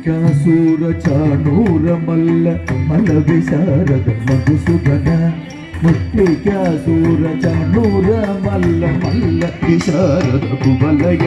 ಮುಷ್ಟಿಕಾಸೂರ ಚಾಣೂರ ಮಲ್ಲ ಮಲ ವಿಶಾರದ ಮಧುಸೂದನ ಮುಷ್ಟಿಕಾಸೂರ ಚಾಣೂರ ಮಲ್ಲ ಮಲ್ಲ ವಿಶಾರದ ಕುಬಲಯ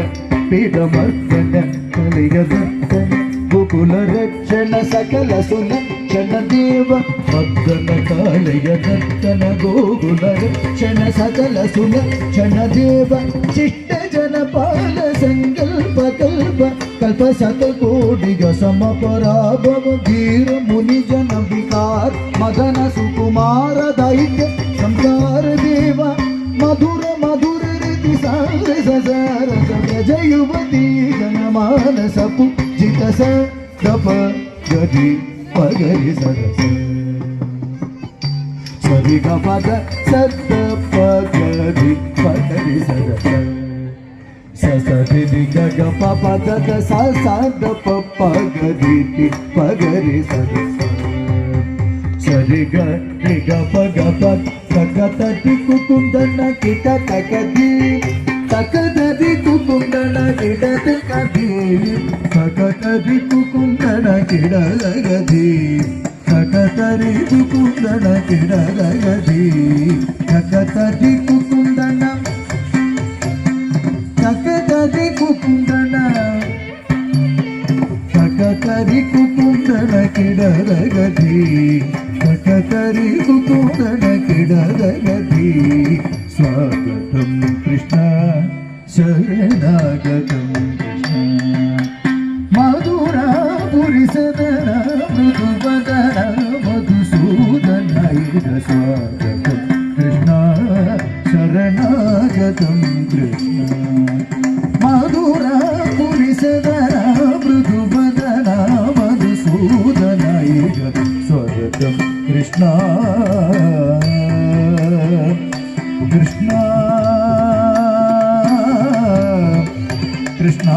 ಪೀಡಮರ್ದನ ಕಲೆಯ ದತ್ತನ ಗೋಕುಲ ರಕ್ಷಣ ಸಕಲ ಸುಲಕ್ಷಣ ದೇವ ಮದ್ದನ ಕಾಳೆಯ ದತ್ತನ ಗೋಕುಲ ರಕ್ಷಣ ಸಕಲ ಸುಲಕ್ಷಣ ದೇವ ಶಿಷ್ಟ ಜನಪಾಲ ಸಂಕಲ್ಪ ಕಲ್ಪ ಕಲ್ಪ ಶತಕೋಟಿಗ ಸಮಪರಾಭವ ಧೀರ ಮುನಿ ಜನ ವಿಕಾರ ಮದನ ಸುಕುಮಾರ ದೈತ್ಯ ಸಂಸಾರ ದೇವ ಮಧುರ ಮಧುರ ರೀತಿ ಸಾರ ಸಸಾರ ಗಜ ಯುವತಿ ಜನ ಮಾನಸ ಪೂಜಿತ ಸ ದಪ ಗದಿ ಪಗರಿ ಸರಸ ಸರಿ ಗ ಪದ ಸತ್ತ ಪಗರಿ ಪಗರಿ ಸರಸ ಸಸರಿ ಗ ಪ ಪದ ಸ ಸ ದ ಪ ಪಗರಿ ಪಗರಿ ಸರಸ ಸರಿ ಗ ರಿ ಗ ಪ ಗ ಪ ತಕತಟಿ ಕುಕುಂದನ ಕಿಟ ತಕದಿ ತಕದದಿ ಕುಕುಂದನ ಕಿಡ ತಕದಿ ತಕತದಿ ಕುಕುಂದನ ಕಿಡ ತಕದಿ ತಕತರಿ ಕುಕುಂದನ ಕಿಡ ತಕದಿ ತಕತದಿ ಕುಕುಂದನ ತಕದದಿ ಕುಕುಂದನ ತಕತರಿ ಕುಕುಂದನ ಕಿಡ ತಕದಿ ತಕತರಿ ಕುಕುಂದನ ಕಿಡ ತಕದಿ ಸ್ವಾಗತಂ ಕೃಷ್ಣ ಶರಣಾಗತಂ ಕೃಷ್ಣ ಮಧುರ ಪುರಿಸದನ ಮೃದುಬದನ ಮಧುಸೂದನ ಸ್ವಾಗತಂ ಕೃಷ್ಣ ಶರಣಾಗತಂ ಕೃಷ್ಣ ಮಧುರ ಪುರಿಸದನ ಮೃದುಬದನ ಮಧುಸೂದನ ಸ್ವಾಗತಂ ಕೃಷ್ಣ ಕೃಷ್ಣ ಕೃಷ್ಣ